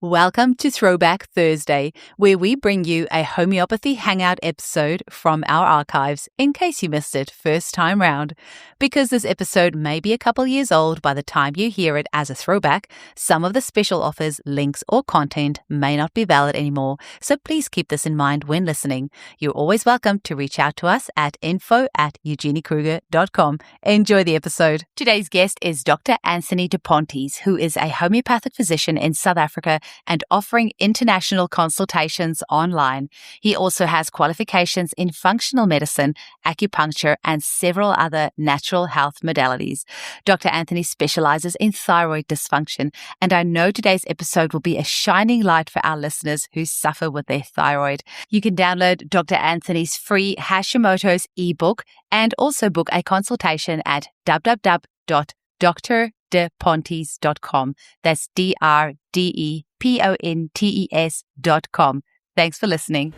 Welcome to Throwback Thursday, where we bring you a homeopathy hangout episode from our archives in case you missed it first time round. Because this episode may be a couple years old by the time you hear it as a throwback, some of the special offers, links, or content may not be valid anymore, so please keep this in mind when listening. You're always welcome to reach out to us at info@eugeniekruger.com. Enjoy the episode. Today's guest is Dr. Anthony de Pontes, who is a homeopathic physician in South Africa and offering international consultations online. He also has qualifications in functional medicine, acupuncture, and several other natural health modalities. Dr. Anthony specializes in thyroid dysfunction, and I know today's episode will be a shining light for our listeners who suffer with their thyroid. You can download Dr. Anthony's free Hashimoto's ebook and also book a consultation at www.drdepontes.com. That's DRDEPONTES.com. Thanks for listening.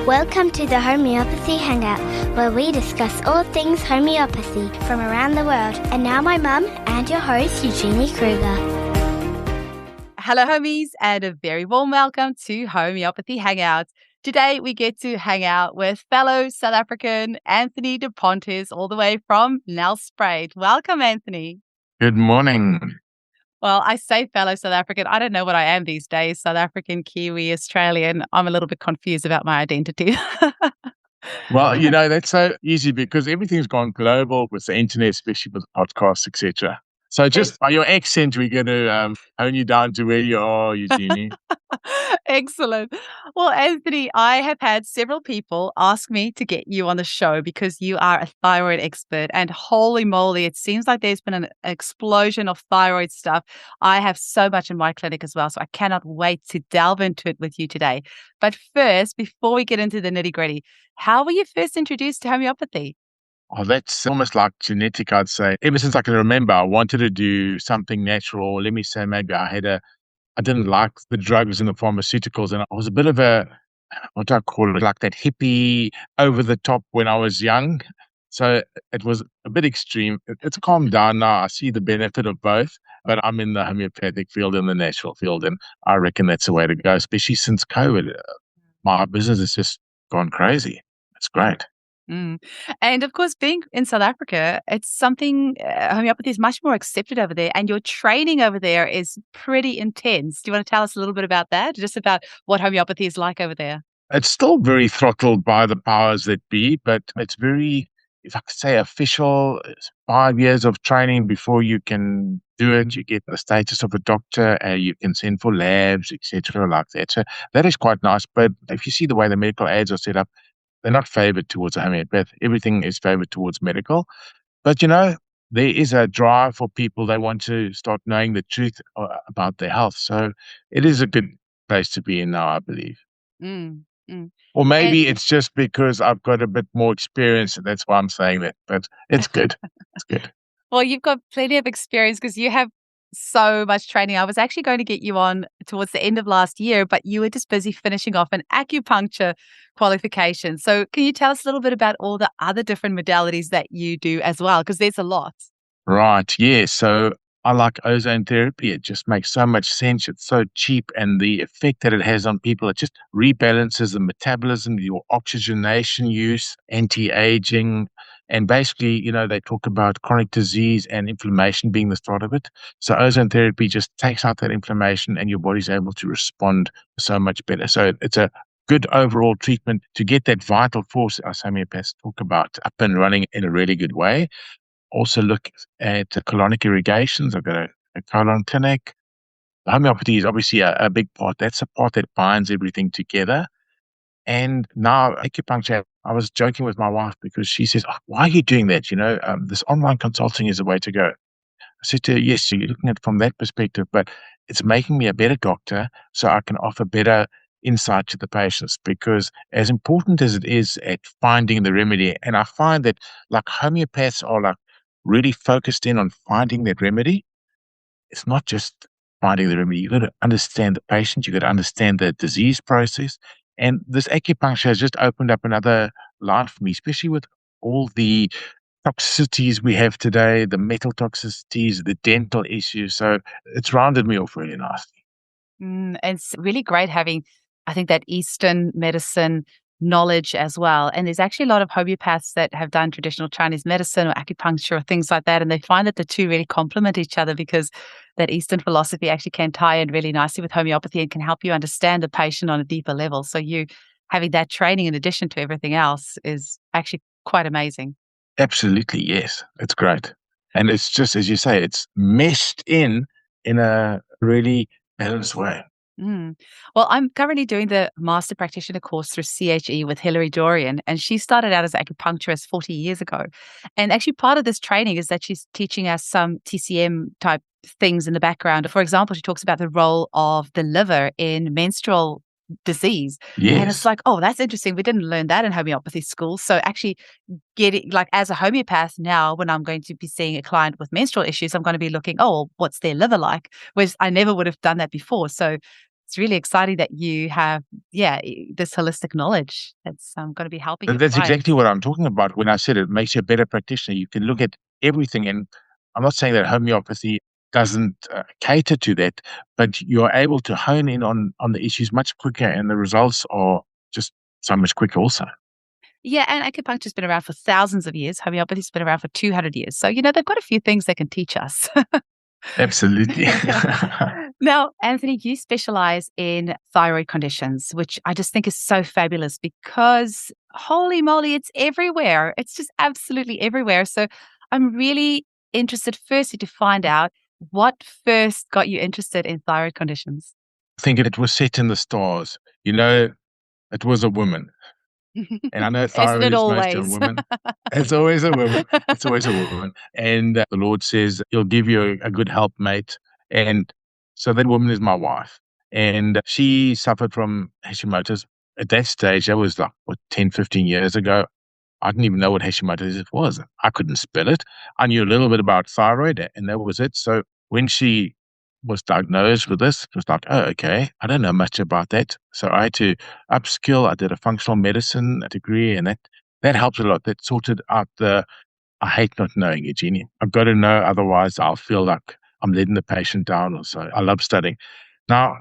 Welcome to the Homeopathy Hangout, where we discuss all things homeopathy from around the world. And now my mum and your host, Eugenie Kruger. Hello, homies, and a very warm welcome to Homeopathy Hangout. Today, we get to hang out with fellow South African Anthony de Pontes, all the way from Nelspruit. Welcome, Anthony. Good morning. Well, I say fellow South African. I don't know what I am these days, South African, Kiwi, Australian. I'm a little bit confused about my identity. Well, that's so easy because everything's gone global with the internet, especially with podcasts, etc. So just by your accent, we're going to hone you down to where you are, Eugenie. Excellent. Well, Anthony, I have had several people ask me to get you on the show because you are a thyroid expert, and holy moly, it seems like there's been an explosion of thyroid stuff. I have so much in my clinic as well, so I cannot wait to delve into it with you today. But first, before we get into the nitty-gritty, how were you first introduced to homeopathy? Oh, that's almost like genetic, I'd say. Ever since I can remember, I wanted to do something natural. Let me say, maybe I didn't like the drugs and the pharmaceuticals, and I was a bit of what do I call it, like that hippie over the top when I was young. So it was a bit extreme. It's calmed down now. I see the benefit of both, but I'm in the homeopathic field and the natural field, and I reckon that's the way to go, especially since COVID. My business has just gone crazy. It's great. Mm. And of course, being in South Africa, it's something, homeopathy is much more accepted over there, and your training over there is pretty intense. Do you want to tell us a little bit about that? Just about what homeopathy is like over there? It's still very throttled by the powers that be, but it's very, if I could say, official. It's 5 years of training before you can do it. You get the status of a doctor, you can send for labs, etc., like that. So that is quite nice. But if you see the way the medical aids are set up, they're not favored towards a homeopath. Everything is favored towards medical. But, there is a drive for people. They want to start knowing the truth about their health. So it is a good place to be in now, I believe. Mm, mm. Or maybe it's just because I've got a bit more experience, and that's why I'm saying that. But it's good. It's good. Well, you've got plenty of experience because you have so much training. I was actually going to get you on towards the end of last year, but you were just busy finishing off an acupuncture qualification. So can you tell us a little bit about all the other different modalities that you do as well? Because there's a lot. Right. Yeah. So I like ozone therapy. It just makes so much sense. It's so cheap, and the effect that it has on people, it just rebalances the metabolism, your oxygenation use, anti-aging. And basically, they talk about chronic disease and inflammation being the start of it. So ozone therapy just takes out that inflammation, and your body's able to respond so much better. So it's a good overall treatment to get that vital force, as homeopaths talk about, up and running in a really good way. Also look at colonic irrigations. I've got a colon clinic. Homeopathy is obviously a big part. That's a part that binds everything together. And now acupuncture, I was joking with my wife because she says, "Oh, why are you doing that? This online consulting is the way to go." I said to her, yes, so you're looking at it from that perspective, but it's making me a better doctor so I can offer better insight to the patients, because as important as it is at finding the remedy, and I find that like homeopaths are like really focused in on finding that remedy. It's not just finding the remedy. You've got to understand the patient. You've got to understand the disease process. And this acupuncture has just opened up another line for me, especially with all the toxicities we have today, the metal toxicities, the dental issues. So it's rounded me off really nicely. And it's really great having, I think, that Eastern medicine knowledge as well. And there's actually a lot of homeopaths that have done traditional Chinese medicine or acupuncture or things like that. And they find that the two really complement each other because that Eastern philosophy actually can tie in really nicely with homeopathy and can help you understand the patient on a deeper level. So you having that training in addition to everything else is actually quite amazing. Absolutely, yes. It's great. And it's just, as you say, it's meshed in a really balanced way. Mm. Well, I'm currently doing the master practitioner course through CHE with Hilary Dorian, and she started out as an acupuncturist 40 years ago. And actually, part of this training is that she's teaching us some TCM type things in the background. For example, she talks about the role of the liver in menstrual disease. And it's Yes. like, oh, that's interesting. We didn't learn that in homeopathy school. So actually, getting like as a homeopath now, when I'm going to be seeing a client with menstrual issues, I'm going to be looking, oh, well, what's their liver like? Whereas I never would have done that before. So it's really exciting that you have, this holistic knowledge that's going to be helping your That's clients. exactly what I'm talking about when I said it makes you a better practitioner. You can look at everything, and I'm not saying that homeopathy doesn't cater to that, but you're able to hone in on the issues much quicker, and the results are just so much quicker also. Yeah, and acupuncture's been around for thousands of years. Homeopathy's been around for 200 years. So, they've got a few things they can teach us. Absolutely. Now, Anthony, you specialize in thyroid conditions, which I just think is so fabulous because holy moly, it's everywhere. It's just absolutely everywhere. So I'm really interested, firstly, to find out what first got you interested in thyroid conditions. I think it was set in the stars. It was a woman. And I know Isn't thyroid it is mostly on always? women. It's always a woman. It's always a woman. And the Lord says, He'll give you a good helpmate. And so that woman is my wife. And she suffered from Hashimoto's. At that stage, that was like, 10, 15 years ago. I didn't even know what Hashimoto's was. I couldn't spell it. I knew a little bit about thyroid, and that was it. So when she was diagnosed with this, it was like, oh, okay, I don't know much about that. So I had to upskill. I did a functional medicine degree, and that helped a lot. That sorted out I hate not knowing, Eugenie. I've got to know, otherwise I'll feel like I'm letting the patient down or so. I love studying. Now,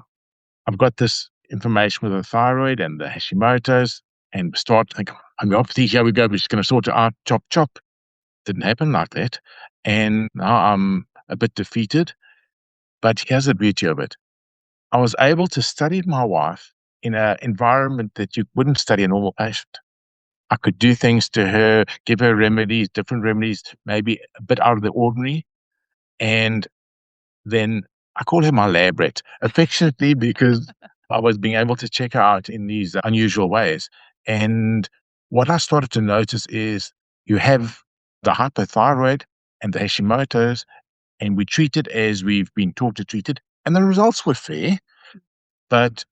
I've got this information with the thyroid and the Hashimoto's, and start thinking, homeopathy, here we go, we're just going to sort it out, chop, chop. Didn't happen like that. And now I'm a bit defeated, but here's the beauty of it. I was able to study my wife in an environment that you wouldn't study a normal patient. I could do things to her, give her remedies, different remedies, maybe a bit out of the ordinary. And then I call her my lab rat, affectionately, because I was being able to check her out in these unusual ways. And what I started to notice is you have the hyperthyroid and the Hashimoto's, and we treat it as we've been taught to treat it. And the results were fair, but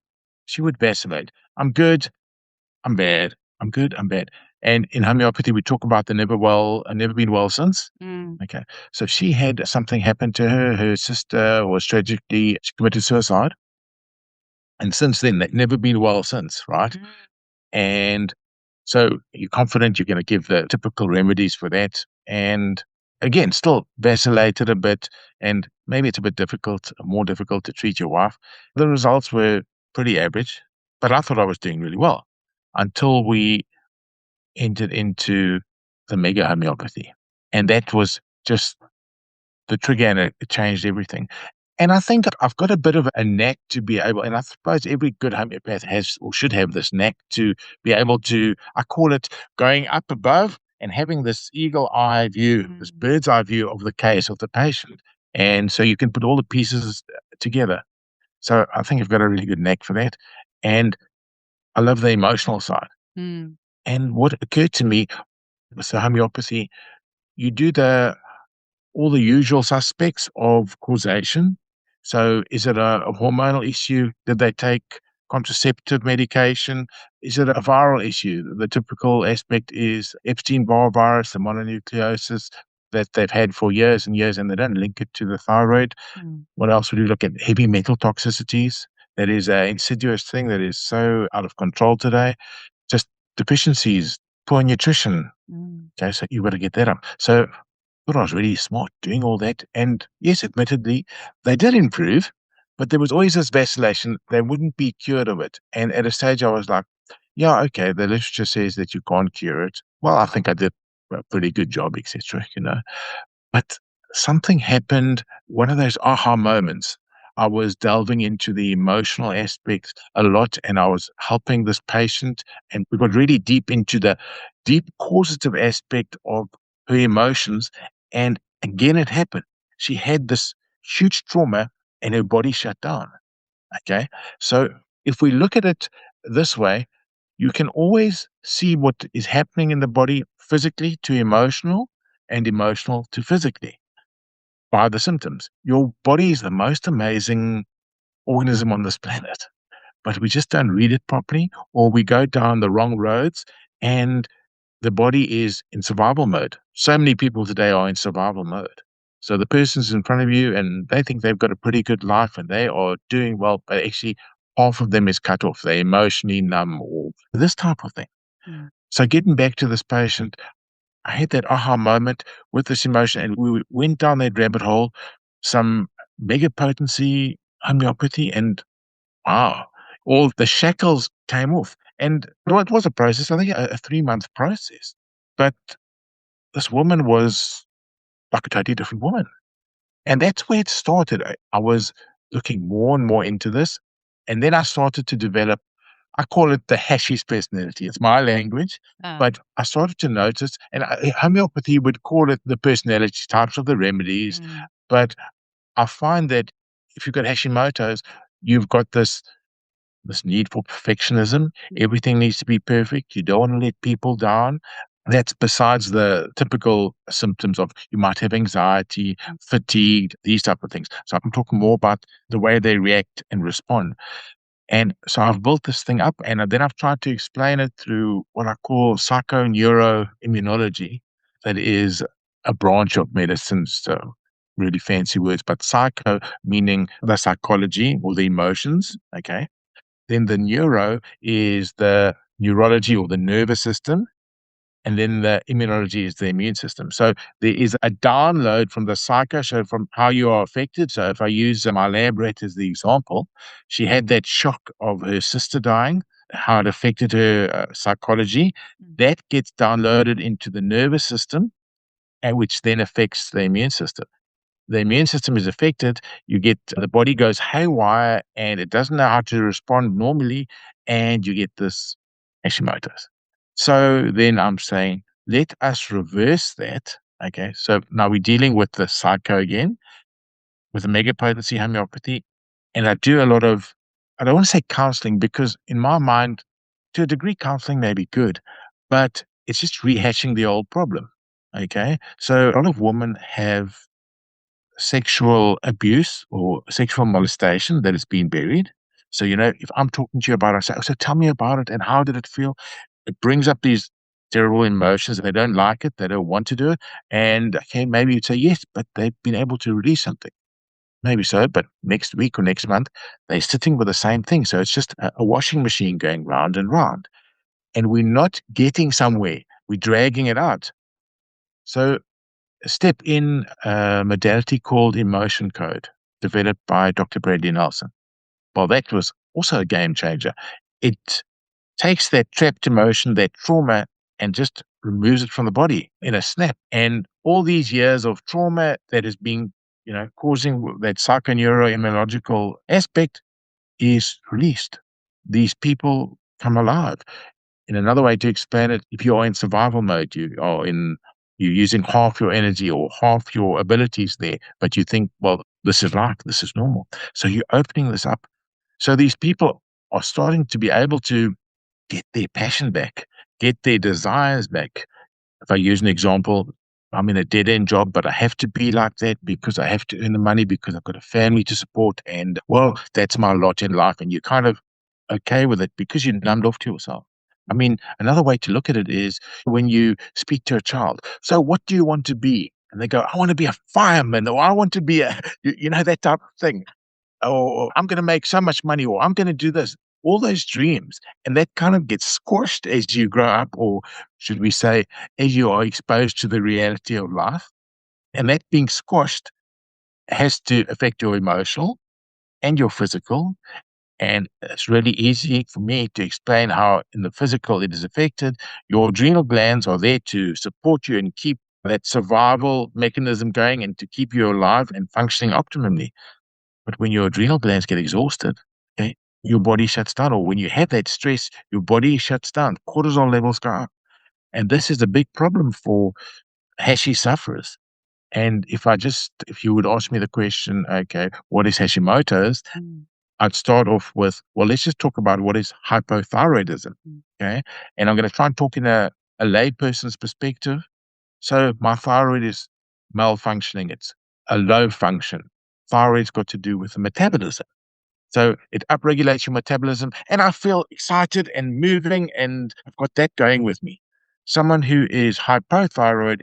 she would vacillate. I'm good, I'm bad. I'm good, I'm bad. And in homeopathy, we talk about the never been well since. Mm. Okay. So she had something happen to her. Her sister was she committed suicide. And since then, they've never been well since, right? Mm. And so you're confident you're going to give the typical remedies for that. And again, still vacillated a bit. And maybe it's a bit more difficult to treat your wife. The results were pretty average, but I thought I was doing really well until we entered into the mega homeopathy. And that was just the trigger, and it changed everything. And I think that I've got a bit of a knack to be able, and I suppose every good homeopath has or should have this knack to be able to, I call it going up above and having this eagle eye view, this bird's eye view of the case of the patient. And so you can put all the pieces together. So I think I've got a really good knack for that. And I love the emotional side. Mm. And what occurred to me with the homeopathy, you do all the usual suspects of causation. So is it a hormonal issue? Did they take contraceptive medication? Is it a viral issue? The typical aspect is Epstein-Barr virus, the mononucleosis that they've had for years and years, and they don't link it to the thyroid. Mm. What else would you look at? Heavy metal toxicities. That is an insidious thing that is so out of control today. Just deficiencies, poor nutrition. Mm. Okay, so you've got to get that up. So I thought I was really smart doing all that. And yes, admittedly, they did improve, But there was always this vacillation. They wouldn't be cured of it. And at a stage, I was like, yeah, okay, the literature says that you can't cure it. Well, I think I did a pretty good job, etc. But something happened, one of those aha moments. I was delving into the emotional aspects a lot, and I was helping this patient, and we got really deep into the deep causative aspect of her emotions. And again, it happened. She had this huge trauma and her body shut down. Okay. So if we look at it this way, you can always see what is happening in the body physically to emotional and emotional to physically by the symptoms. Your body is the most amazing organism on this planet, but we just don't read it properly, or we go down the wrong roads, and the body is in survival mode. So many people today are in survival mode. So the person's in front of you and they think they've got a pretty good life and they are doing well, but actually half of them is cut off. They're emotionally numb or this type of thing. Mm. So getting back to this patient, I had that aha moment with this emotion, and we went down that rabbit hole, some mega potency homeopathy, and wow, all the shackles came off. And well, it was a process, I think a 3-month process. But this woman was like a totally different woman. And that's where it started. I was looking more and more into this. And then I started to develop, I call it the hashish personality. It's my language. Ah. But I started to notice, and homeopathy would call it the personality types of the remedies. Mm. But I find that if you've got Hashimoto's, you've got this need for perfectionism. Everything needs to be perfect. You don't want to let people down. That's besides the typical symptoms of you might have anxiety, fatigue, these type of things. So I'm talking more about the way they react and respond. And so I've built this thing up, and then I've tried to explain it through what I call psychoneuroimmunology. That is a branch of medicine. So really fancy words, but psycho meaning the psychology or the emotions. Okay. Then the neuro is the neurology or the nervous system. And then the immunology is the immune system. So there is a download from the psycho, so from how you are affected. So if I use my lab rat as the example, she had that shock of her sister dying, how it affected her psychology. That gets downloaded into the nervous system, and which then affects the immune system. The immune system is affected, you get the body goes haywire and it doesn't know how to respond normally, and you get this Hashimoto's. So then I'm saying, let us reverse that. Okay, so now we're dealing with the psycho again, with the megapotency homeopathy, and I do a lot of, I don't want to say counseling, because in my mind, to a degree, counseling may be good, but it's just rehashing the old problem. Okay, so a lot of women have sexual abuse or sexual molestation that has been buried. So, if I'm talking to you about it, I say, oh, so tell me about it and how did it feel? It brings up these terrible emotions and they don't like it, they don't want to do it. And okay, maybe you'd say, yes, but they've been able to release something. Maybe so, but next week or next month, they're sitting with the same thing. So it's just a washing machine going round and round. And we're not getting somewhere. We're dragging it out. So step in a modality called emotion code, developed by Dr. Bradley Nelson. Well, that was also a game changer. It takes that trapped emotion, that trauma, and just removes it from the body in a snap. And all these years of trauma that has been, causing that psychoneuroimmunological aspect is released. These people come alive. In another way to explain it, if you're in survival mode, you're using half your energy or half your abilities there, but you think, well, this is life, this is normal. So you're opening this up. So these people are starting to be able to get their passion back, get their desires back. If I use an example, I'm in a dead end job, but I have to be like that because I have to earn the money because I've got a family to support. And well, that's my lot in life. And you're kind of okay with it because you're numbed off to yourself. I mean, another way to look at it is when you speak to a child. So what do you want to be? And they go, I want to be a fireman, or I want to be that type of thing. Or I'm going to make so much money, or I'm going to do this. All those dreams. And that kind of gets squashed as you grow up, or should we say, as you are exposed to the reality of life. And that being squashed has to affect your emotional and your physical. And it's really easy for me to explain how in the physical it is affected. Your adrenal glands are there to support you and keep that survival mechanism going and to keep you alive and functioning optimally. But when your adrenal glands get exhausted, okay, your body shuts down. Or when you have that stress, your body shuts down. Cortisol levels go up. And this is a big problem for Hashi sufferers. And if you would ask me the question, okay, what is Hashimoto's? I'd start off with, well, let's just talk about what is hypothyroidism. Okay. And I'm going to try and talk in a layperson's perspective. So my thyroid is malfunctioning. It's a low function. Thyroid's got to do with the metabolism. So it upregulates your metabolism, and I feel excited and moving, and I've got that going with me. Someone who is hypothyroid,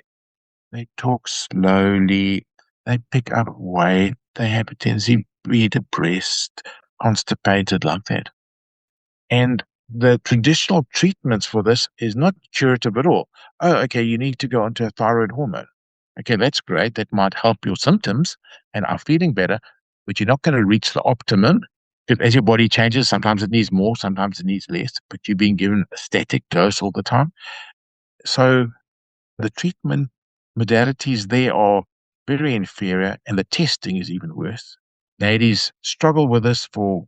they talk slowly, they pick up weight, they have a tendency to be depressed, constipated like that. And the traditional treatments for this is not curative at all. Oh, okay, you need to go onto a thyroid hormone. Okay, that's great. That might help your symptoms and are feeling better, but you're not going to reach the optimum. Because as your body changes, sometimes it needs more, sometimes it needs less, but you're being given a static dose all the time. So the treatment modalities there are very inferior, and the testing is even worse. Ladies struggle with this for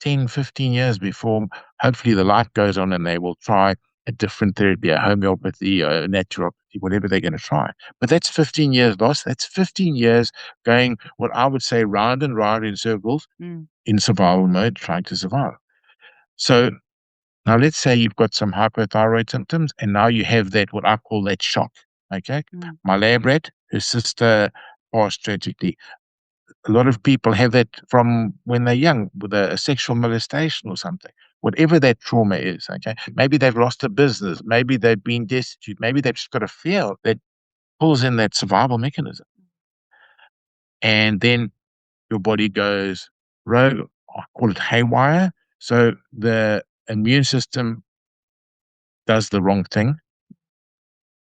10, 15 years before hopefully the light goes on and they will try a different therapy, a homeopathy, a naturopathy, whatever they're going to try. But that's 15 years lost. That's 15 years going, what I would say, round and round in circles in survival mode, trying to survive. So now let's say you've got some hypothyroid symptoms, and now you have that, what I call that shock. Okay. My lab rat, her sister passed tragically. A lot of people have that from when they're young with a sexual molestation or something, whatever that trauma is. Okay. Maybe they've lost a business. Maybe they've been destitute. Maybe they've just got a fear that pulls in that survival mechanism. And then your body goes rogue, I call it haywire. So the immune system does the wrong thing.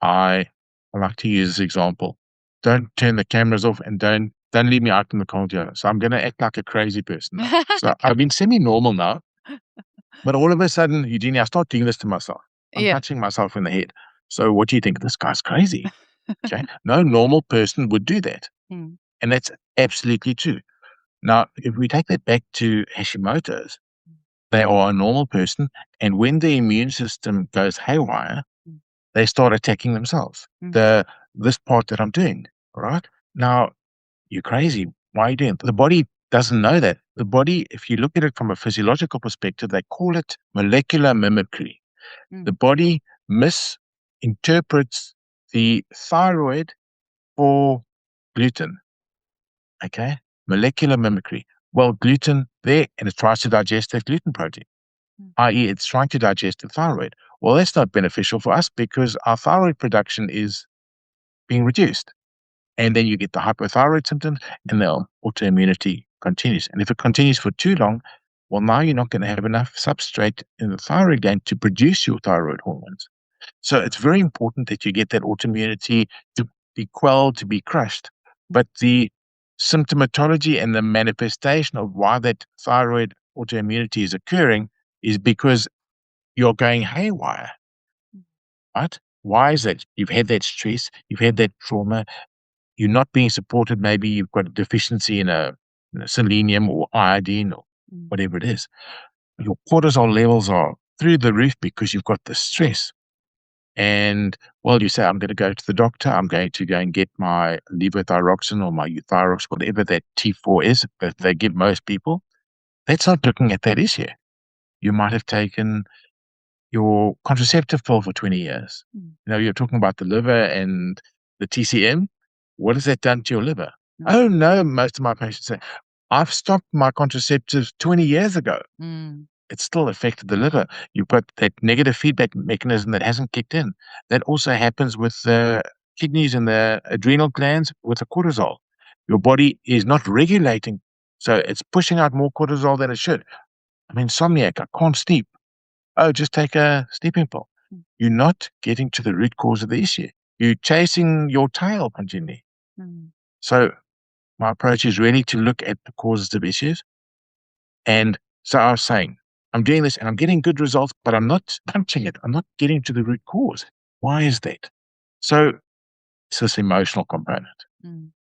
I like to use this example. Don't turn the cameras off and don't leave me out in the cold here. So I'm going to act like a crazy person now. So I've been semi-normal now, but all of a sudden, Eugenia, I start doing this to myself. I'm touching myself in the head. So what do you think? This guy's crazy. Okay. No normal person would do that. And that's absolutely true. Now, if we take that back to Hashimoto's, they are a normal person. And when the immune system goes haywire, they start attacking themselves. This part that I'm doing, right? Now, you're crazy. Why are you doing it? The body doesn't know that. The body, if you look at it from a physiological perspective, they call it molecular mimicry. The body misinterprets the thyroid for gluten. Okay? Molecular mimicry. Well, gluten there, and it tries to digest that gluten protein, i.e. it's trying to digest the thyroid. Well, that's not beneficial for us because our thyroid production is being reduced. And then you get the hypothyroid symptoms, and the autoimmunity continues. And if it continues for too long, well, now you're not going to have enough substrate in the thyroid gland to produce your thyroid hormones. So it's very important that you get that autoimmunity to be quelled, to be crushed. But the symptomatology and the manifestation of why that thyroid autoimmunity is occurring is because you're going haywire. Right? Why is that? You've had that stress, you've had that trauma, you're not being supported. Maybe you've got a deficiency in a selenium or iodine or whatever it is. Your cortisol levels are through the roof because you've got the stress. And, well, you say, I'm going to go to the doctor. I'm going to go and get my levothyroxine or my euthyrox, whatever that T4 is that they give most people. That's not looking at that issue. You might have taken your contraceptive pill for 20 years. You're talking about the liver and the TCM. What has that done to your liver? Oh, no, most of my patients say, I've stopped my contraceptives 20 years ago. It still affected the liver. You've got that negative feedback mechanism that hasn't kicked in. That also happens with the kidneys and the adrenal glands with the cortisol. Your body is not regulating, so it's pushing out more cortisol than it should. I'm insomniac. I can't sleep. Oh, just take a sleeping pill. You're not getting to the root cause of the issue. You're chasing your tail continually. So my approach is really to look at the causes of issues, And so I was saying, I'm doing this and I'm getting good results, but I'm not punching it. I'm not getting to the root cause. Why is that? So it's this emotional component.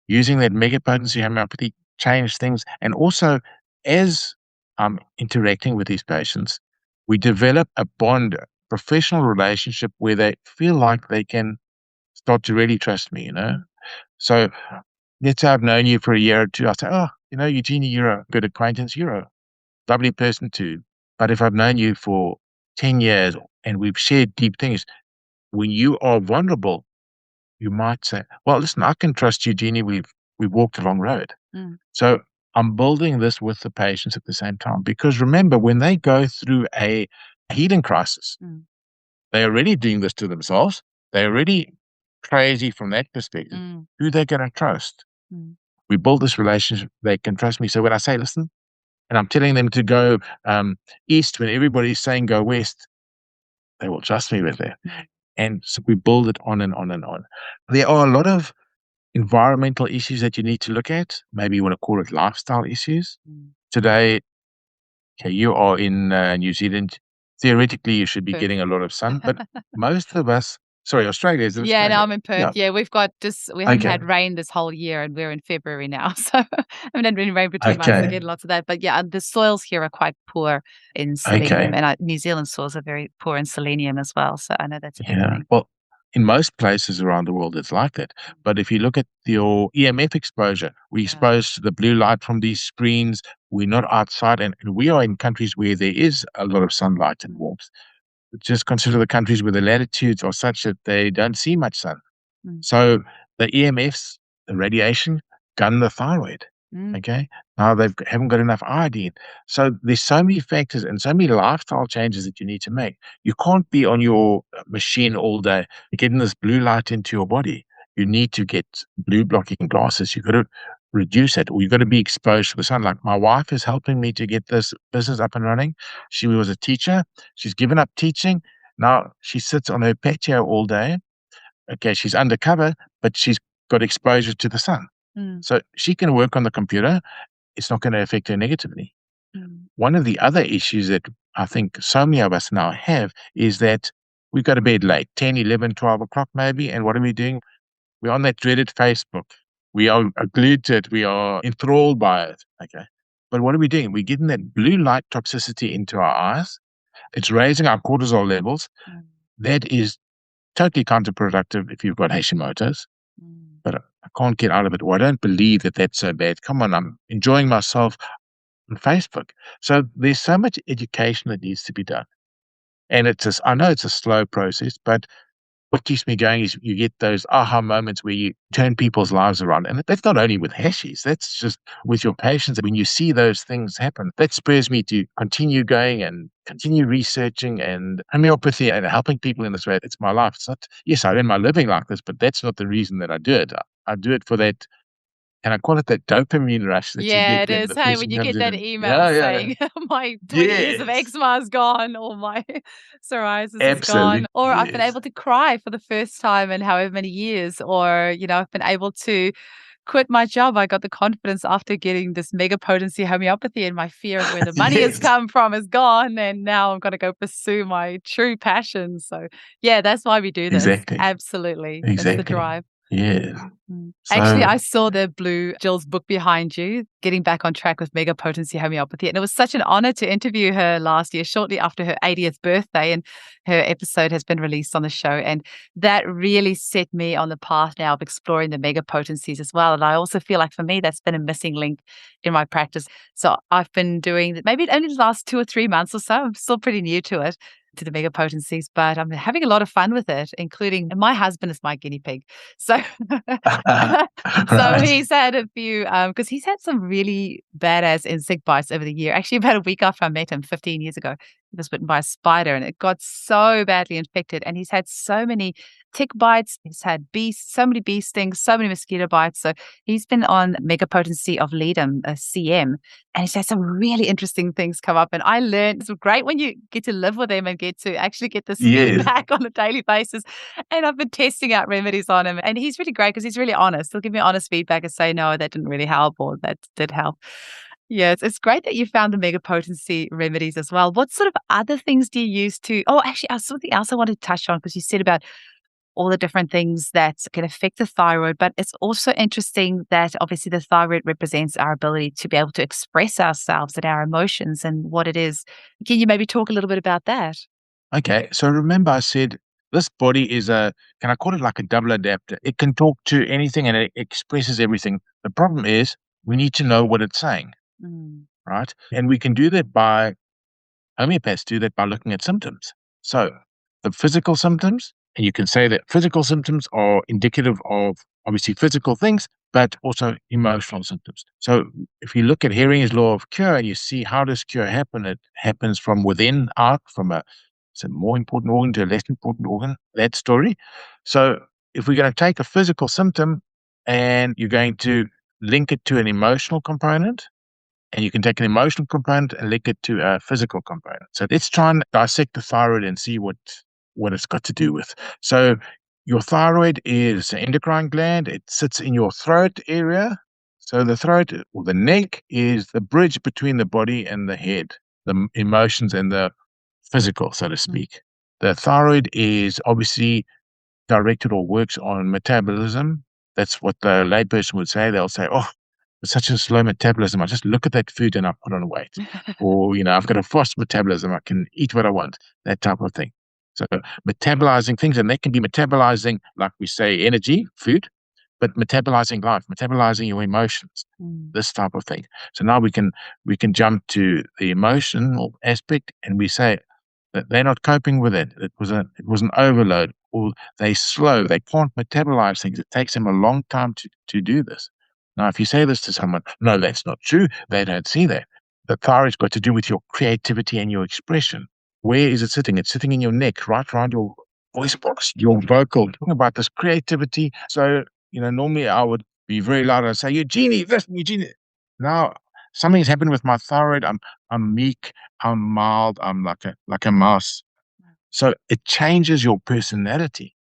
Using that mega potency homeopathy changed things. And also, as I'm interacting with these patients, we develop a bond, a professional relationship where they feel like they can start to really trust me, So let's say I've known you for a year or two. I say, oh, Eugenie, you're a good acquaintance. You're a lovely person too. But if I've known you for 10 years and we've shared deep things, when you are vulnerable, you might say, well, listen, I can trust you, Jeannie. We've walked a long road. So I'm building this with the patients at the same time, because remember, when they go through a healing crisis, they're already doing this to themselves. They're already crazy from that perspective. Who they're going to trust? We build this relationship. They can trust me. So when I say, listen, and I'm telling them to go east when everybody's saying go west, they will trust me with that. And so we build it on and on and on. There are a lot of environmental issues that you need to look at. Maybe you want to call it lifestyle issues. Today, okay, you are in New Zealand. Theoretically, you should be getting a lot of sun, but most of us, Australia, is it Yeah, Australia? no, I'm in Perth. Yeah, we haven't Okay. had rain this whole year, and we're in February now. So I haven't had any rain for 2 months. I get lots of that. But yeah, the soils here are quite poor in selenium, and New Zealand soils are very poor in selenium as well. So I know that's a big thing. Well, in most places around the world, it's like that. But if you look at your EMF exposure, we're exposed to the blue light from these screens. We're not outside, and we are in countries where there is a lot of sunlight and warmth. Just consider the countries where the latitudes are such that they don't see much sun. So the EMFs, the radiation, gun the thyroid. Okay. Now they haven't got enough iodine. So there's so many factors and so many lifestyle changes that you need to make. You can't be on your machine all day getting this blue light into your body. You need to get blue blocking glasses. You've got to reduce it, or you've got to be exposed to the sun. Like my wife is helping me to get this business up and running. She was a teacher. She's given up teaching. Now she sits on her patio all day. Okay, she's undercover, but she's got exposure to the sun. So she can work on the computer. It's not going to affect her negatively. One of the other issues that I think so many of us now have is that we go to bed late, 10, 11, 12 o'clock maybe. And what are we doing? We're on that dreaded Facebook. We are glued to it. We are enthralled by it. Okay. But what are we doing? We're getting that blue light toxicity into our eyes. It's raising our cortisol levels. That is totally counterproductive if you've got Hashimoto's. But I can't get out of it. Or I don't believe that that's so bad. Come on, I'm enjoying myself on Facebook. So there's so much education that needs to be done. And I know it's a slow process, but what keeps me going is you get those aha moments where you turn people's lives around. And that's not only with hashies, that's just with your patients. When you see those things happen, that spurs me to continue going and continue researching and homeopathy and helping people in this way. It's my life. It's not, yes, I earn my living like this, but that's not the reason that I do it. I do it for that. And I call it that dopamine rush that you get. It is. The Hey, person when you comes get in that and, email saying my 20 years of Yes, eczema is gone, or my psoriasis is gone, absolutely. or I've been Yes. able to cry for the first time in however many years, or, I've been able to quit my job. I got the confidence after getting this mega potency homeopathy, and my fear of where the money has Yes, come from is gone. And now I'm going to go pursue my true passion. So yeah, that's why we do this. exactly. Absolutely. That's the Exactly. drive. Yes. Actually, So, I saw the blue Jill's book behind you, Getting Back on Track with Mega Potency Homeopathy. And it was such an honor to interview her last year, shortly after her 80th birthday. And her episode has been released on the show. And that really set me on the path now of exploring the mega potencies as well. And I also feel like for me, that's been a missing link in my practice. So I've been doing maybe only the last 2 or 3 months or so. I'm still pretty new to it, to the mega potencies, but I'm having a lot of fun with it, including my husband is my guinea pig. So, so right. he's had a few, because he's had some really badass insect bites over the year. Actually, about a week after I met him 15 years ago, he was bitten by a spider and it got so badly infected. And he's had so many tick bites. He's had so many bee stings, so many mosquito bites. So he's been on mega potency of Ledum, a CM, and he's had some really interesting things come up. And I learned it's great when you get to live with him and get to actually get this Yes, feedback on a daily basis. And I've been testing out remedies on him. And he's really great because he's really honest. He'll give me honest feedback and say, no, that didn't really help, or that did help. Yes, it's great that you found the mega potency remedies as well. What sort of other things do you use to actually, something else I wanted to touch on because you said about all the different things that can affect the thyroid, but it's also interesting that obviously the thyroid represents our ability to be able to express ourselves and our emotions and what it is. Can you maybe talk a little bit about that? Okay, so remember I said this body is can I call it like a double adapter? It can talk to anything and it expresses everything. The problem is we need to know what it's saying, Mm. right? And we can do that by homeopaths do that by looking at symptoms. So the physical symptoms, and you can say that physical symptoms are indicative of obviously physical things, but also emotional symptoms. So if you look at Hering's law of cure and you see how does cure happen, it happens from within out, from it's a more important organ to a less important organ, that story. So if we're going to take a physical symptom and you're going to link it to an emotional component, and you can take an emotional component and link it to a physical component. So let's try and dissect the thyroid and see what it's got to do with. So your thyroid is an endocrine gland. It sits in your throat area. So the throat or the neck is the bridge between the body and the head, the emotions and the physical, so to speak. The thyroid is obviously directed or works on metabolism. That's what the layperson would say. They'll say, "Oh, it's such a slow metabolism. I just look at that food and I put on weight." Or, I've got a fast metabolism. I can eat what I want, that type of thing. So metabolizing things, and that can be metabolizing, like we say, energy, food, but metabolizing life, metabolizing your emotions, this type of thing. So now we can jump to the emotional aspect and we say that they're not coping with it. It was an overload, or they slow, they can't metabolize things. It takes them a long time to do this. Now, if you say this to someone, no, that's not true, they don't see that. The thyroid's got to do with your creativity and your expression. Where is it sitting? It's sitting in your neck, right around your voice box, your vocal. Talking about this creativity. So, normally I would be very loud and say, Eugenie, this, Eugenie. Now, something's happened with my thyroid. I'm meek, I'm mild, I'm like a mouse. So it changes your personality.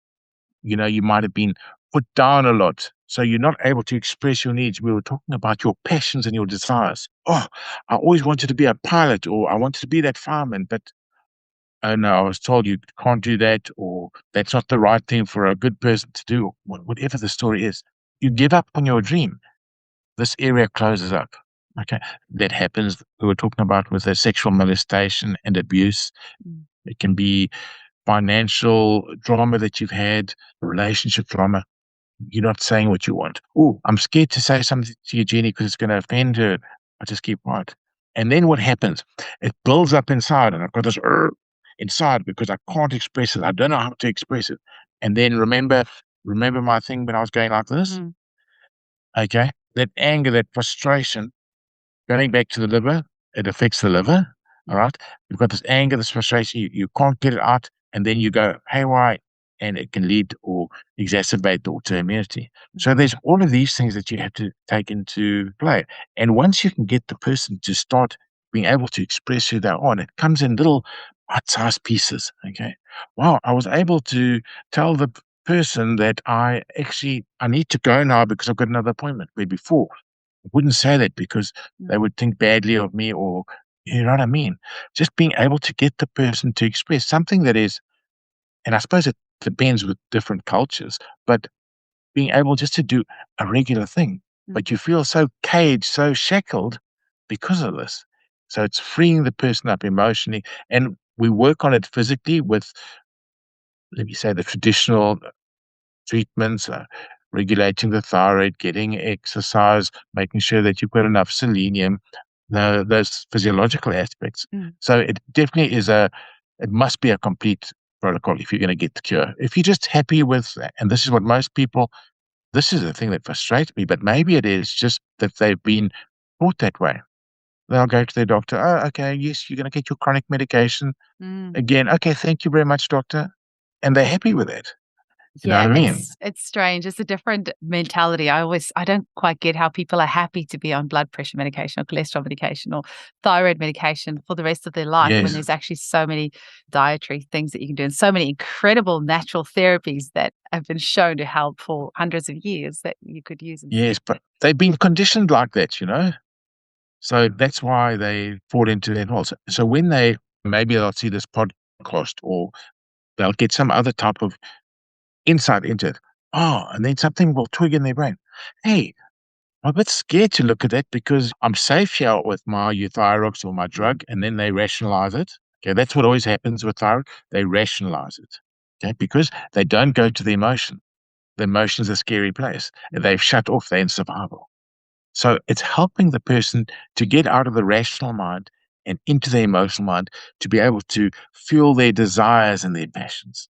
You might have been put down a lot. So you're not able to express your needs. We were talking about your passions and your desires. Oh, I always wanted to be a pilot, or I wanted to be that fireman, but oh no, I was told you can't do that, or that's not the right thing for a good person to do, whatever the story is. You give up on your dream. This area closes up. Okay. That happens. We were talking about with the sexual molestation and abuse. It can be financial drama that you've had, relationship drama. You're not saying what you want. Oh, I'm scared to say something to Eugenie because it's going to offend her. I just keep quiet. And then what happens? It builds up inside, and I've got this inside because I can't express it. I don't know how to express it. And then remember my thing when I was going like this? Okay. That anger, that frustration, going back to the liver, it affects the liver. All right. You've got this anger, this frustration, you can't get it out, and then you go haywire, and it can lead or exacerbate the autoimmunity. So there's all of these things that you have to take into play. And once you can get the person to start being able to express who they are, and it comes in little bite-sized pieces. Okay. Wow, I was able to tell the person that I need to go now because I've got another appointment, where before I wouldn't say that because they would think badly of me, or you know what I mean? Just being able to get the person to express something that is, and I suppose it depends with different cultures, but being able just to do a regular thing, but you feel so caged, so shackled because of this. So it's freeing the person up emotionally, and we work on it physically with, let me say, the traditional treatments, regulating the thyroid, getting exercise, making sure that you've got enough selenium, those physiological aspects. So it definitely it must be a complete protocol if you're going to get the cure. If you're just happy with, and this is what most people, this is the thing that frustrates me, but maybe it is just that they've been taught that way. They'll go to their doctor, oh, okay, yes, you're going to get your chronic medication. Again, okay, thank you very much, doctor. And they're happy with it. You know Yeah, what I mean? it's strange. It's a different mentality. I don't quite get how people are happy to be on blood pressure medication or cholesterol medication or thyroid medication for the rest of their life when Yes. there's actually so many dietary things that you can do and so many incredible natural therapies that have been shown to help for hundreds of years that you could use. Yes, but they've been conditioned like that, So that's why they fall into that hole. So when maybe they'll see this podcast or they'll get some other type of insight into it. Oh, and then something will twig in their brain. Hey, I'm a bit scared to look at that because I'm safe here with my euthyrox or my drug, and then they rationalize it. Okay, that's what always happens with thyroid. They rationalize it. Okay, because they don't go to the emotion. The emotion is a scary place. They've shut off, they're in survival. So it's helping the person to get out of the rational mind and into the emotional mind to be able to feel their desires and their passions.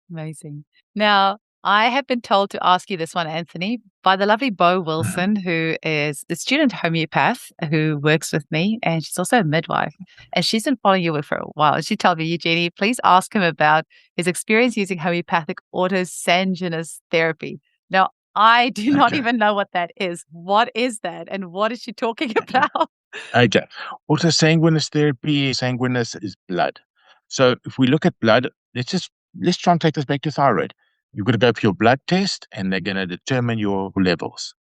Amazing. Now, I have been told to ask you this one, Anthony, by the lovely Bo Wilson, who is the student homeopath who works with me, and she's also a midwife. And she's been following you for a while. And she told me, Eugenie, please ask him about his experience using homeopathic Auto Sanguis therapy. Now, I do not even know what that is. What is that? And what is she talking about? Okay. Auto Sanguis therapy, sanguinous is blood. So if we look at blood, let's try and take this back to thyroid. You've got to go for your blood test and they're going to determine your levels.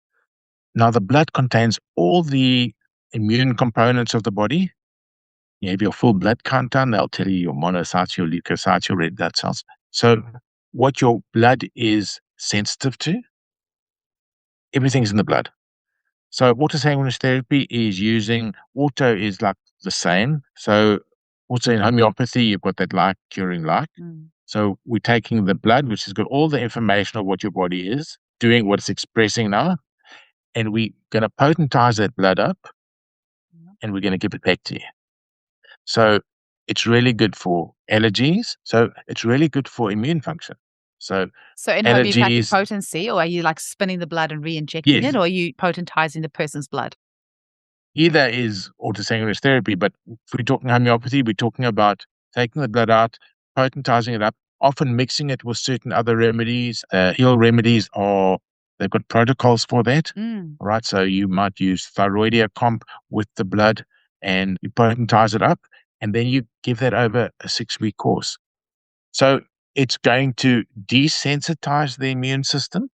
Now, the blood contains all the immune components of the body. You have your full blood count done. They'll tell you your monocytes, your leukocytes, your red blood cells. So what your blood is sensitive to, everything's in the blood. So auto sanguinous therapy is using, auto is like the same. So also in homeopathy, you've got that like curing like. So we're taking the blood, which has got all the information of what your body is, doing what it's expressing now, and we're going to potentize that blood up, and we're going to give it back to you. So it's really good for allergies. So it's really good for immune function. So in homeopathic potency, or are you like spinning the blood and re-injecting it, or are you potentizing the person's blood? Either is auto sanguinous therapy, but if we're talking homeopathy, we're talking about taking the blood out, potentizing it up, often mixing it with certain other remedies. Heal remedies they've got protocols for that, right? So you might use thyroidia comp with the blood and you potentize it up, and then you give that over a 6-week course. So it's going to desensitize the immune system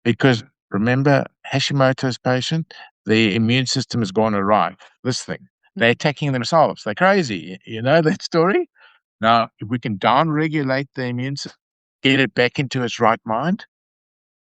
because remember, Hashimoto's patient, the immune system has gone awry. This thing, they're attacking themselves. They're crazy. You know that story? Now, if we can down-regulate the immune system, get it back into its right mind,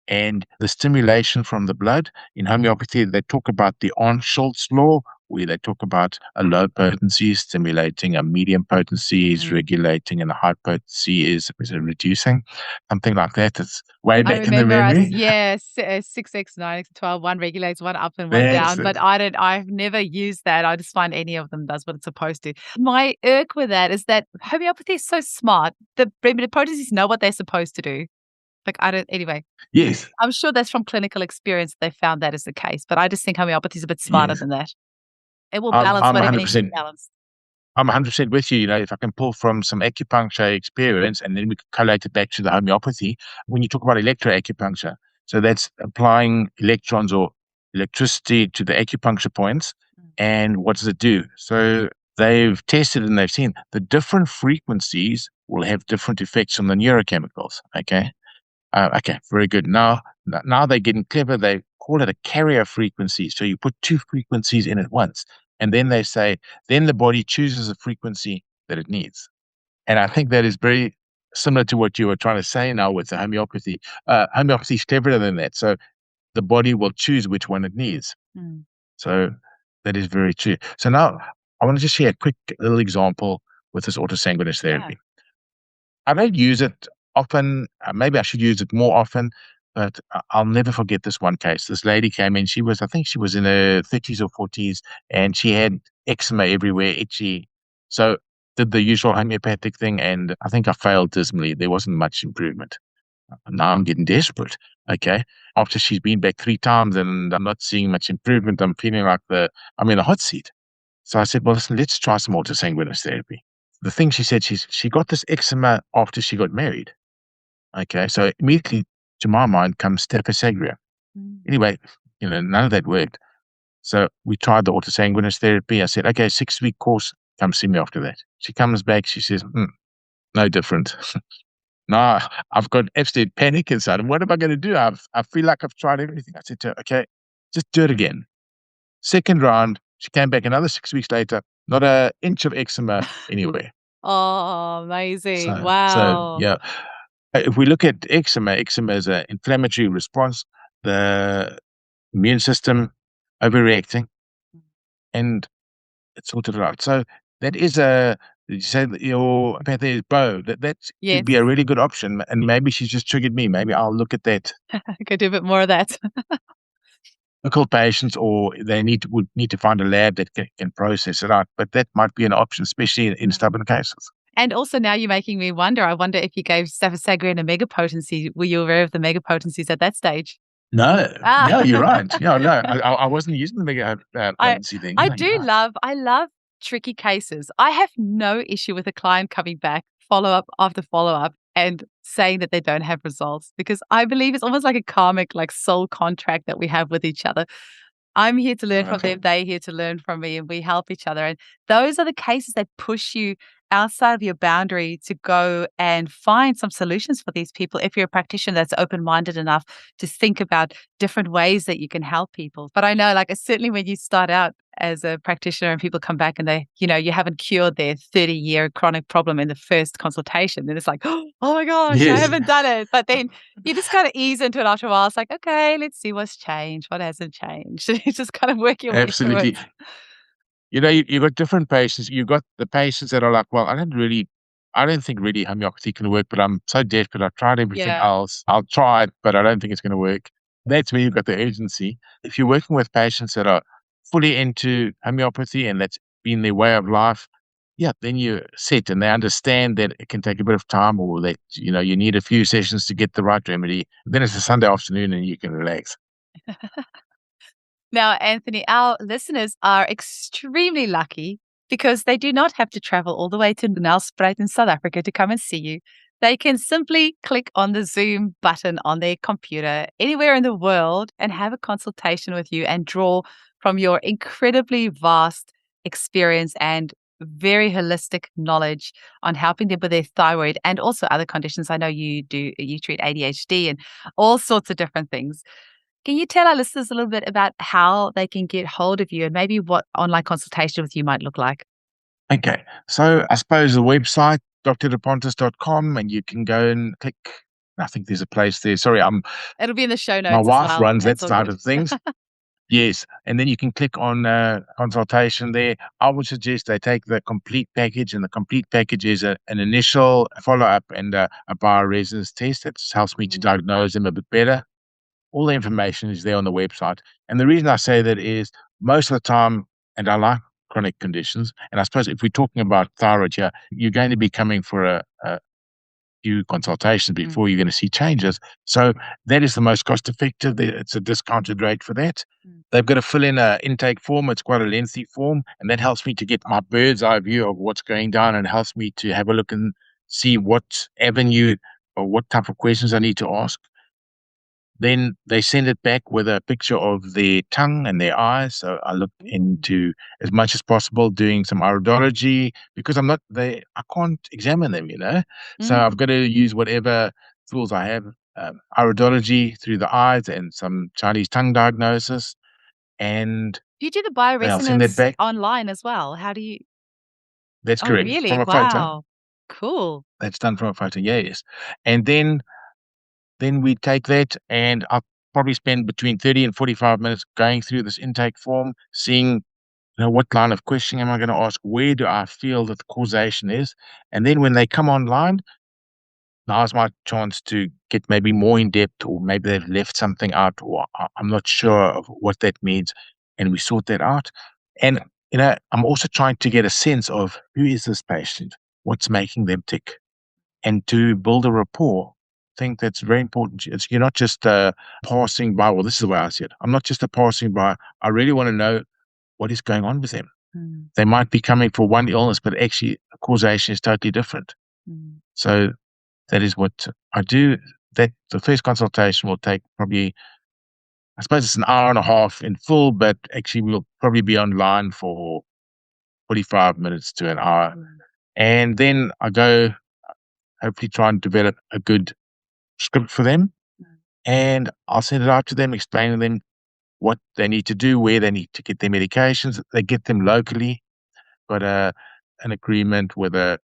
and the stimulation from the blood, in homeopathy, they talk about the Arndt-Schultz law, where they talk about a low potency stimulating, a medium potency is regulating, and a high potency is reducing, something like that. It's way back in the memory. 6x, 9x, 12, one regulates, one up and one down. But I've never used that. I just find any of them does what it's supposed to. My irk with that is that homeopathy is so smart. The potencies know what they're supposed to do. Anyway. Yes. I'm sure that's from clinical experience. They found that is the case, but I just think homeopathy is a bit smarter than that. It will balance whatever needs to be balanced. I'm 100% with you. You know, if I can pull from some acupuncture experience and then we can collate it back to the homeopathy, when you talk about electroacupuncture, so that's applying electrons or electricity to the acupuncture points. And what does it do? So they've tested and they've seen the different frequencies will have different effects on the neurochemicals. Okay. Okay, very good. Now they're getting clever. They call it a carrier frequency. So you put 2 frequencies in at once. And then they say, then the body chooses a frequency that it needs. And I think that is very similar to what you were trying to say now with the homeopathy. Homeopathy is cleverer than that. So the body will choose which one it needs. So that is very true. So now I want to just share a quick little example with this auto sanguinous therapy. I don't use it often. Maybe I should use it more often, but I'll never forget this one case. This lady came in. I think she was in her 30s or 40s, and she had eczema everywhere, itchy. So did the usual homeopathic thing, and I think I failed dismally. There wasn't much improvement. Now I'm getting desperate. Okay, after she's been back 3 times and I'm not seeing much improvement, I'm feeling like I'm in a hot seat. So I said, well, listen, let's try some auto sanguinous therapy. The thing she said, she got this eczema after she got married. Okay, so immediately to my mind comes Staph aureus. Anyway, none of that worked. So we tried the auto sanguinous therapy. I said, okay, 6-week course, come see me after that. She comes back, she says, no different. No, I've got absolute panic inside. And what am I going to do? I feel like I've tried everything. I said to her, okay, just do it again. Second round, she came back another 6 weeks later, not an inch of eczema anywhere. Oh, amazing. So Wow. yeah. If we look at eczema is an inflammatory response, the immune system overreacting, and it sorted it out. So that is did you say that your homeopathy is bow? That Yes. could be a really good option, and maybe she's just triggered me. Maybe I'll look at that. Go do a bit more of that. Difficult patients, or they would need to find a lab that can process it out. But that might be an option, especially in stubborn cases. And also now you're making me wonder. I wonder if you gave Staphysagrine a megapotency, were you aware of the megapotencies at that stage? No, Ah. no, you're right. No, I wasn't using the mega I potency thing. I No, you're do right. love tricky cases. I have no issue with a client coming back, follow-up after follow-up, and saying that they don't have results, because I believe it's almost like a karmic, like, soul contract that we have with each other. I'm here to learn from Okay. them, they're here to learn from me, and we help each other. And those are the cases that push you outside of your boundary to go and find some solutions for these people if you're a practitioner that's open-minded enough to think about different ways that you can help people. But I know, like, certainly when you start out as a practitioner and people come back and they, you haven't cured their 30-year chronic problem in the first consultation, then it's like, oh my gosh, I Yes, haven't done it. But then you just kind of ease into it after a while. It's like, okay, let's see what's changed, what hasn't changed. You just kind of work your way through absolutely. it. You got different patients. You got the patients that are like, well, I don't think really homeopathy can work, but I'm so desperate. I've tried everything Yeah. else. I'll try it, but I don't think it's going to work. That's where you've got the urgency. If you're working with patients that are fully into homeopathy and that's been their way of life, yeah, then you sit and they understand that it can take a bit of time, or that, you need a few sessions to get the right remedy. Then it's a Sunday afternoon and you can relax. Now, Anthony, our listeners are extremely lucky because they do not have to travel all the way to Nelspruit in South Africa to come and see you. They can simply click on the Zoom button on their computer anywhere in the world and have a consultation with you and draw from your incredibly vast experience and very holistic knowledge on helping them with their thyroid and also other conditions. I know you treat ADHD and all sorts of different things. Can you tell our listeners a little bit about how they can get hold of you and maybe what online consultation with you might look like? Okay. So I suppose the website, drdepontes.com, and you can go and click. I think there's a place there. Sorry, It'll be in the show my notes as wife well. runs that It's all side good. of things. Yes. And then you can click on consultation there. I would suggest they take the complete package, and the complete package is an initial follow up and a bioresonance test that helps me to diagnose them a bit better. All the information is there on the website. And the reason I say that is most of the time, and I like chronic conditions, and I suppose if we're talking about thyroid here, you're going to be coming for a few consultations before you're going to see changes. So that is the most cost effective. It's a discounted rate for that. They've got to fill in an intake form. It's quite a lengthy form, and that helps me to get my bird's eye view of what's going down and helps me to have a look and see what avenue or what type of questions I need to ask. Then they send it back with a picture of their tongue and their eyes. So I look into, as much as possible, doing some iridology, because I can't examine them. So I've got to use whatever tools I have, iridology through the eyes and some Chinese tongue diagnosis. And Do you do the then I'll send that bioresonance back. online as well? How do you? That's Oh, correct. really? From a photo. Wow. Cool. That's done from a photo. Yes. And then we take that, and I'll probably spend between 30 and 45 minutes going through this intake form, seeing, what line of questioning am I going to ask? Where do I feel that the causation is? And then when they come online, now's my chance to get maybe more in depth, or maybe they've left something out, or I'm not sure of what that means. And we sort that out. And, I'm also trying to get a sense of who is this patient? What's making them tick? And to build a rapport. I think that's very important. You're not just passing by. Well, this is the way I see it. I'm not just a passing by. I really want to know what is going on with them. They might be coming for one illness, but actually the causation is totally different. So that is what I do. That the first consultation will take probably, I suppose it's an hour and a half in full, but actually we'll probably be online for 45 minutes to an hour. And then I go, hopefully try and develop a good script for them, and I'll send it out to them, explaining them what they need to do, where they need to get their medications. They get them locally. Got an agreement with a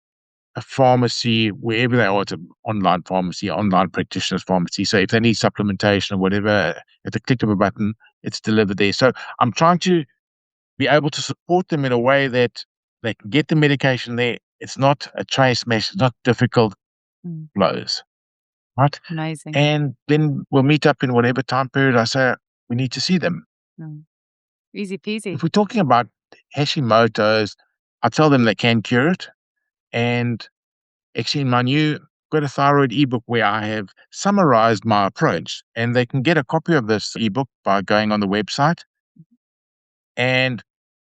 pharmacy, wherever they are. It's an online pharmacy, online practitioner's pharmacy. So if they need supplementation or whatever, at the click of a button, it's delivered there. So I'm trying to be able to support them in a way that they can get the medication there. It's not a trace mesh, it's not difficult blows, right? Amazing. And then we'll meet up in whatever time period I say we need to see them. Easy peasy. If we're talking about Hashimoto's, I tell them they can cure it. And actually, in my new got a thyroid ebook where I have summarized my approach, and they can get a copy of this ebook by going on the website, and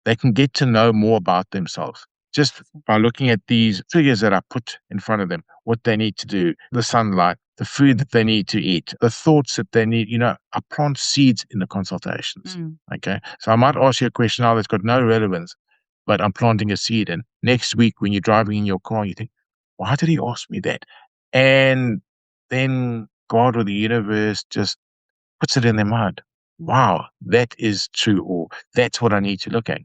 they can get to know more about themselves just by looking at these figures that I put in front of them, what they need to do, the sunlight, the food that they need to eat, the thoughts that they need. I plant seeds in the consultations. Okay. So I might ask you a question now that's got no relevance, but I'm planting a seed. And next week, when you're driving in your car, you think, why did he ask me that? And then God or the universe just puts it in their mind. Wow, that is true, or that's what I need to look at.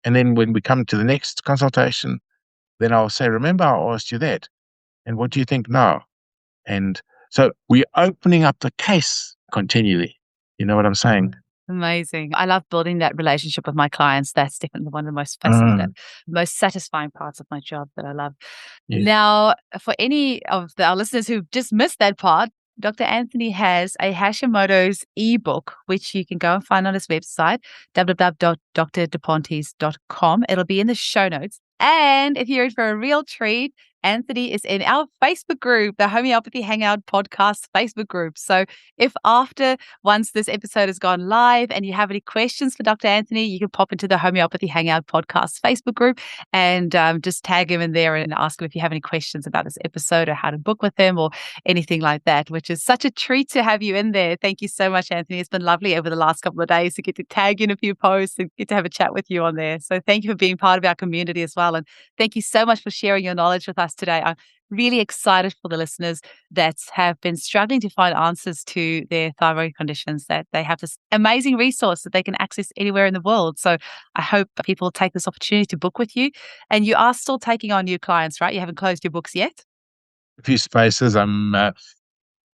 And then when we come to the next consultation, then I'll say, remember, I asked you that. And what do you think now? And so we're opening up the case continually. You know what I'm saying? Amazing. I love building that relationship with my clients. That's definitely one of the most fascinating, most satisfying parts of my job that I love. Yes. Now, for any of our listeners who've just missed that part, Dr. Anthony has a Hashimoto's ebook, which you can go and find on his website, www.drdepontes.com. It'll be in the show notes. And if you're in for a real treat, Anthony is in our Facebook group, the Homeopathy Hangout Podcast Facebook group. So if once this episode has gone live and you have any questions for Dr. Anthony, you can pop into the Homeopathy Hangout Podcast Facebook group and just tag him in there and ask him if you have any questions about this episode or how to book with him or anything like that, which is such a treat to have you in there. Thank you so much, Anthony. It's been lovely over the last couple of days to get to tag in a few posts and get to have a chat with you on there. So thank you for being part of our community as well. And thank you so much for sharing your knowledge with us today. I'm really excited for the listeners that have been struggling to find answers to their thyroid conditions, that they have this amazing resource that they can access anywhere in the world. So I hope people take this opportunity to book with you. And you are still taking on new clients, right? You haven't closed your books yet? A few spaces.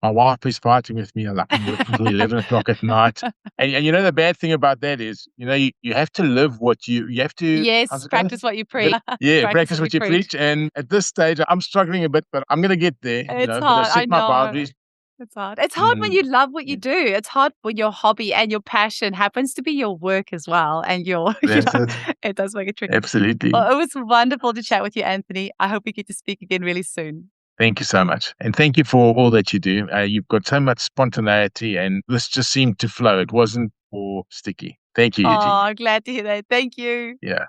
My wife is fighting with me. I'm working until 11 o'clock at night. And the bad thing about that is, you have to live what you have to. Yes, practice what you preach. Yeah, practice what you preach. And at this stage, I'm struggling a bit, but I'm going to get there. It's hard. I know. Boundaries. It's hard. It's hard when you love what you do. It's hard when your hobby and your passion happens to be your work as well. And it does make it tricky. Absolutely. Well, it was wonderful to chat with you, Anthony. I hope we get to speak again really soon. Thank you so much. And thank you for all that you do. You've got so much spontaneity, and this just seemed to flow. It wasn't all sticky. Thank you, Eugene. Oh, glad to hear that. Thank you. Yeah.